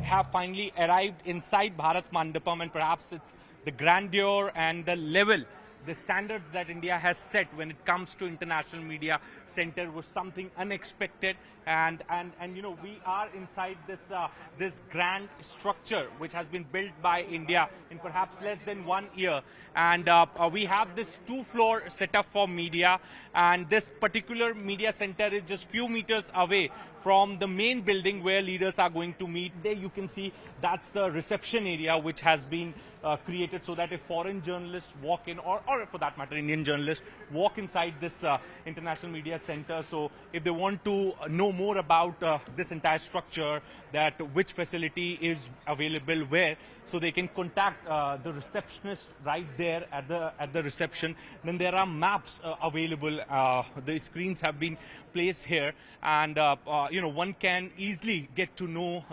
have finally arrived inside Bharat Mandapam, and perhaps it's the grandeur and the level, the standards that India has set when it comes to international media center was something unexpected, and you know, we are inside this grand structure which has been built by India in perhaps less than 1 year, and we have this 2-floor setup for media, and this particular media center is just few meters away from the main building where leaders are going to meet. There you can see that's the reception area which has been created so that if foreign journalists walk in, or for that matter Indian journalists walk inside this international media center, so if they want to know more about this entire structure, that which facility is available where, so they can contact the receptionist right there at the reception. Then there are maps available. The screens have been placed here, and you know, one can easily get to know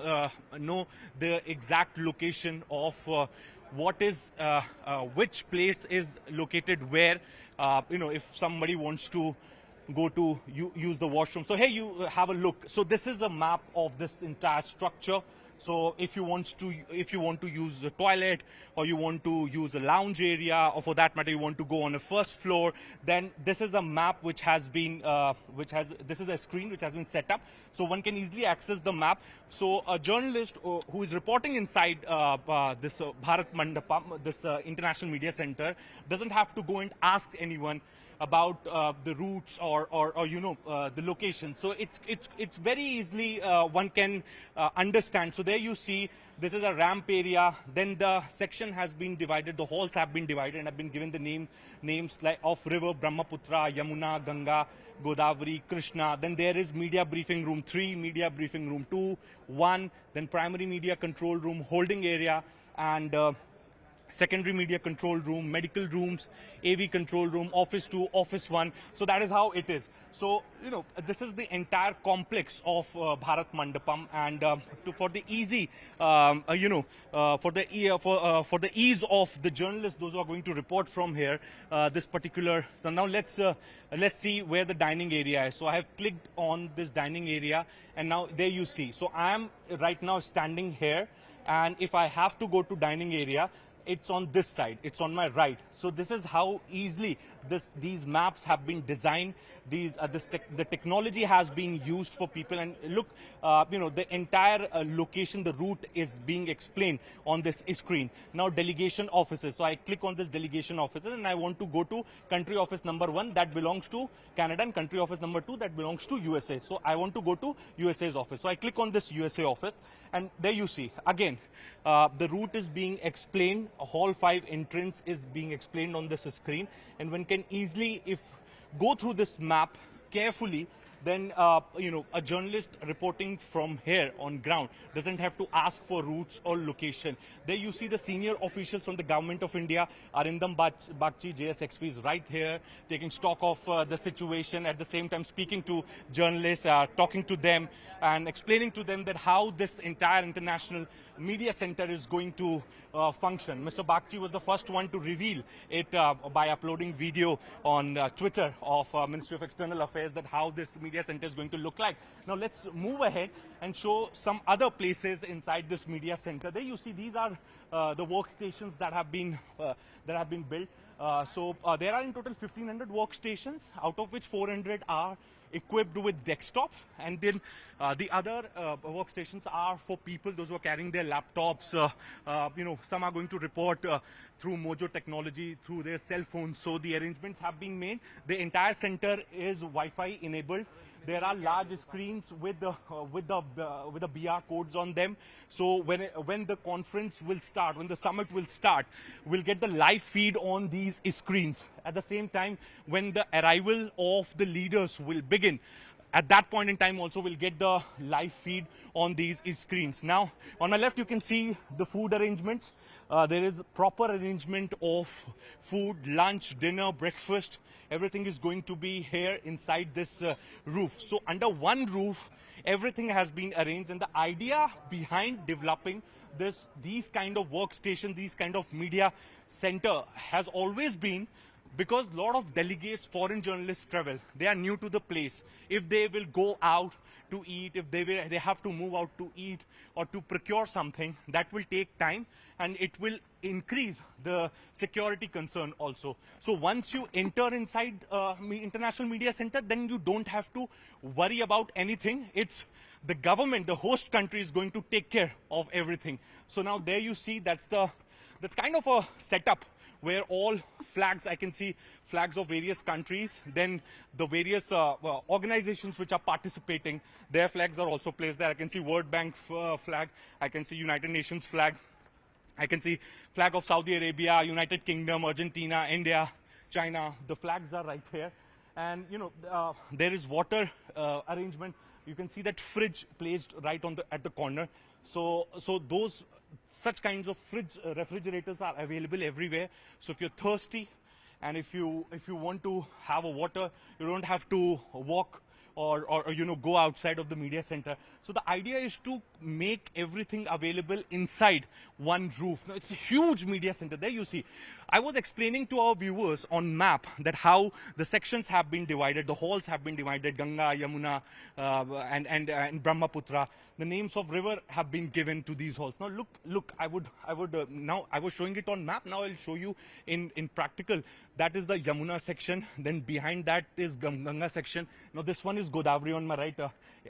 the exact location of what is which place is located where. You know, if somebody wants to go to use the washroom, so here you have a look. So this is a map of this entire structure. So if you want to use the toilet, or you want to use a lounge area, or for that matter you want to go on a first floor, then this is a map which has been this is a screen which has been set up, so one can easily access the map. So a journalist who is reporting inside this Bharat Mandapam, this international media center, doesn't have to go and ask anyone about the routes or you know, the location. So it's very easily one can understand. So there you see this is a ramp area. Then the section has been divided. The halls have been divided and have been given the names like of river: Brahmaputra, Yamuna, Ganga, Godavari, Krishna. Then there is media briefing room 3, media briefing room 2, 1. Then primary media control room, holding area, and secondary media control room, medical rooms, AV control room, office 2, office 1. So that is how it is. So, you know, this is the entire complex of Bharat Mandapam, and for the easy, you know, for the ease of the journalists, those who are going to report from here, this particular. So now let's see where the dining area is. So I have clicked on this dining area, and now there you see. So I am right now standing here, and if I have to go to dining area, it's on this side, it's on my right. So this is how easily these maps have been designed. The technology has been used for people, and look, you know, the entire location, the route is being explained on this screen. Now delegation offices. So I click on this delegation offices, and I want to go to country office number 1 that belongs to Canada, and country office number 2 that belongs to USA. So I want to go to USA's office. So I click on this USA office, and there you see again the route is being explained. Hall 5 entrance is being explained on this screen, and one can easily, if go through this map carefully, then you know, a journalist reporting from here on ground doesn't have to ask for routes or location. There you see the senior officials from the government of India. Arindam Bagchi, JSXP, is right here taking stock of the situation, at the same time speaking to journalists, talking to them and explaining to them that how this entire international media center is going to function. Mr. Bagchi was the first one to reveal it by uploading video on Twitter of Ministry of External Affairs, that how this media center is going to look like. Now let's move ahead and show some other places inside this media center. There you see these are the workstations that have been built. So there are in total 1,500 workstations, out of which 400 are equipped with desktops, and then the other workstations are for people, those who are carrying their laptops. You know, some are going to report through Mojo technology, through their cell phones. So the arrangements have been made. The entire center is Wi-Fi enabled. There are large screens with the BR codes on them. So when the conference will start, when the summit will start, we'll get the live feed on these screens. At the same time, when the arrival of the leaders will begin, at that point in time also we'll get the live feed on these screens. Now on my left you can see the food arrangements. There is proper arrangement of food, lunch, dinner, breakfast. Everything is going to be here inside this roof. So under one roof everything has been arranged, and the idea behind developing these kind of workstation, these kind of media center has always been because a lot of delegates, foreign journalists travel. They are new to the place. If they will go out to eat, if they have to move out to eat or to procure something, that will take time and it will increase the security concern also. So once you enter inside International Media Center, then you don't have to worry about anything. It's the government, the host country is going to take care of everything. So now there you see that's kind of a setup where all flags, I can see flags of various countries, then the various organizations which are participating, their flags are also placed there. I can see World Bank flag, I can see United Nations flag, I can see flag of Saudi Arabia, United Kingdom, Argentina, India, China. The flags are right here. And, you know, there is water arrangement. You can see that fridge placed right on at the corner. So those such kinds of refrigerators are available everywhere. So if you're thirsty and if you want to have a water, you don't have to walk or you know, go outside of the media center. So the idea is to make everything available inside one roof. Now it's a huge media center. There you see. I was explaining to our viewers on map that how the sections have been divided, the halls have been divided, Ganga, Yamuna, and Brahmaputra. The names of river have been given to these halls. Now look, now I was showing it on map. Now I'll show you in practical. That is the Yamuna section. Then behind that is Ganga section. Now this one is Godavari on my right.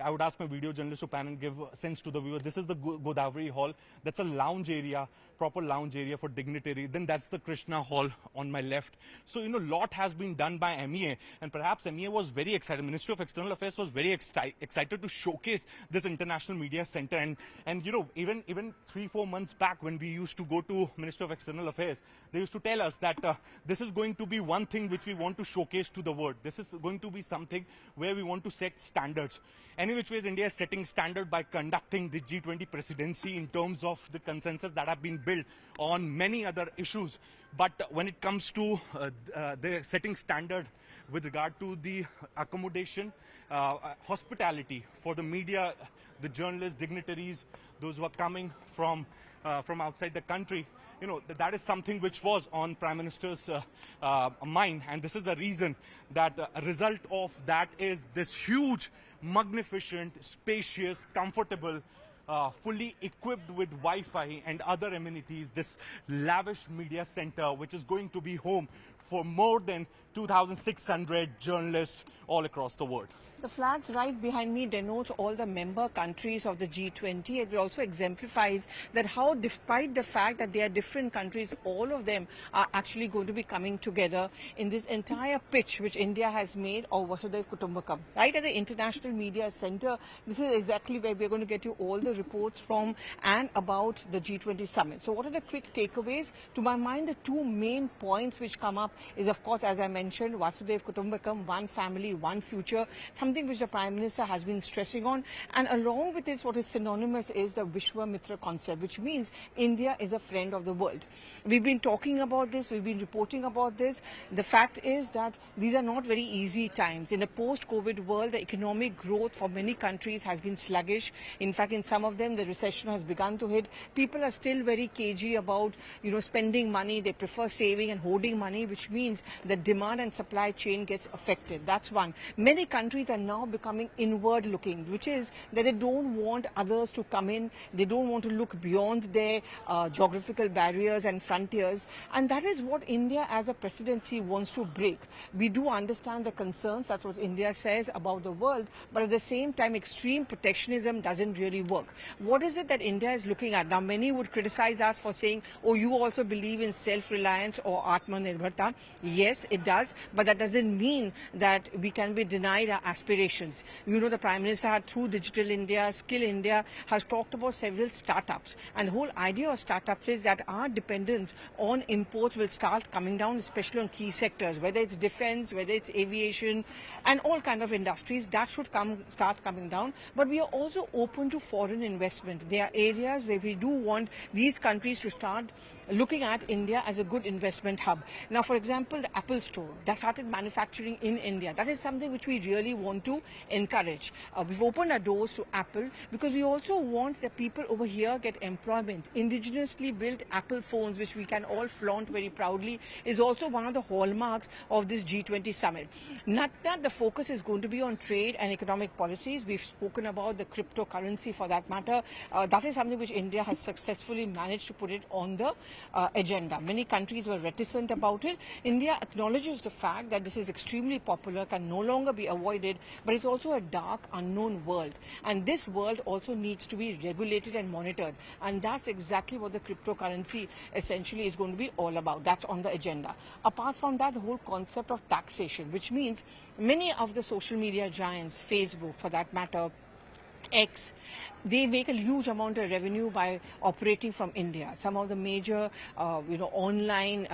I would ask my video journalist to pan and give sense to the viewer. This is the Godavari hall. That's a lounge area, proper lounge area for dignitary. Then that's the Krishna hall on my left. So, you know, lot has been done by MEA, and perhaps MEA was very excited. Ministry of External Affairs was very excited to showcase this International Media Center. And you know, even 3-4 months back when we used to go to Ministry of External Affairs, they used to tell us that this is going to be one thing which we want to showcase to the world. This is going to be something where we want to set standards. Any which ways, India is setting standard by conducting the G20 presidency in terms of the consensus that have been built on many other issues. But when it comes to the setting standard with regard to the accommodation, hospitality for the media, the journalists, dignitaries, those who are coming from outside the country, you know, that is something which was on Prime Minister's mind. And this is the reason that a result of that is this huge, magnificent, spacious, comfortable, fully equipped with Wi-Fi and other amenities, this lavish media center, which is going to be home for more than 2,600 journalists all across the world. The flags right behind me denotes all the member countries of the G20. It also exemplifies that how, despite the fact that they are different countries, all of them are actually going to be coming together in this entire pitch which India has made of Vasudhaiva Kutumbakam. Right at the International Media Center, this is exactly where we're going to get you all the reports from and about the G20 summit. So what are the quick takeaways? To my mind, the two main points which come up is, of course, as I mentioned, Vasudhaiva Kutumbakam, one family, one future, something which the Prime Minister has been stressing on. And along with this, what is synonymous is the Vishwamitra concept, which means India is a friend of the world. We've been talking about this, we've been reporting about this. The fact is that these are not very easy times. In the post-COVID world, the economic growth for many countries has been sluggish. In fact, in some of them, the recession has begun to hit. People are still very cagey about, you know, spending money. They prefer saving and hoarding money, which means the demand and supply chain gets affected. That's one. Many countries are now becoming inward looking, which is that they don't want others to come in. They don't want to look beyond their geographical barriers and frontiers. And that is what India as a presidency wants to break. We do understand the concerns, that's what India says about the world, but at the same time, extreme protectionism doesn't really work. What is it that India is looking at? Now, many would criticize us for saying, oh, you also believe in self-reliance or Atmanirbharta. Yes, it does, but that doesn't mean that we can be denied our aspirations. You know, the Prime Minister had, through Digital India, Skill India, has talked about several startups. And the whole idea of startups is that our dependence on imports will start coming down, especially on key sectors, whether it's defense, whether it's aviation, and all kind of industries. That should start coming down. But we are also open to foreign investment. There are areas where we do want these countries to start looking at India as a good investment hub. Now, for example, the Apple Store that started manufacturing in India. That is something which we really want to encourage. We've opened our doors to Apple because we also want that people over here get employment. Indigenously built Apple phones, which we can all flaunt very proudly, is also one of the hallmarks of this G20 summit. Not that the focus is going to be on trade and economic policies. We've spoken about the cryptocurrency for that matter. That is something which India has successfully managed to put it on the agenda. Many countries were reticent about it. India acknowledges the fact that this is extremely popular, can no longer be avoided, but it's also a dark, unknown world. And this world also needs to be regulated and monitored. And that's exactly what the cryptocurrency essentially is going to be all about. That's on the agenda. Apart from that, the whole concept of taxation, which means many of the social media giants, Facebook for that matter, X, they make a huge amount of revenue by operating from India. Some of the major, online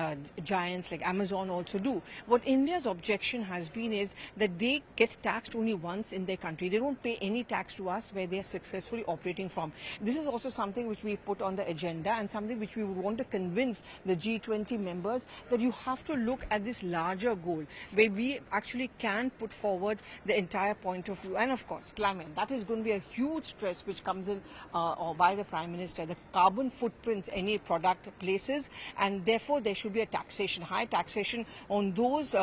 giants like Amazon also do. What India's objection has been is that they get taxed only once in their country. They don't pay any tax to us where they are successfully operating from. This is also something which we put on the agenda and something which we want to convince the G20 members that you have to look at this larger goal where we actually can put forward the entire point of view. And of course, climate. That is going to be a huge stress which comes in or by the Prime Minister, the carbon footprints any product places, and therefore there should be a taxation, high taxation on those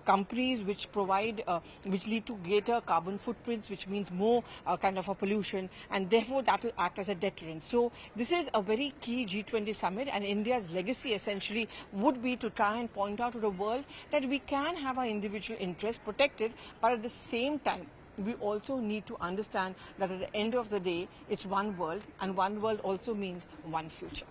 companies which provide, which lead to greater carbon footprints, which means more kind of a pollution, and therefore that will act as a deterrent. So this is a very key G20 summit, and India's legacy essentially would be to try and point out to the world that we can have our individual interests protected, but at the same time, we also need to understand that at the end of the day, it's one world, and one world also means one future.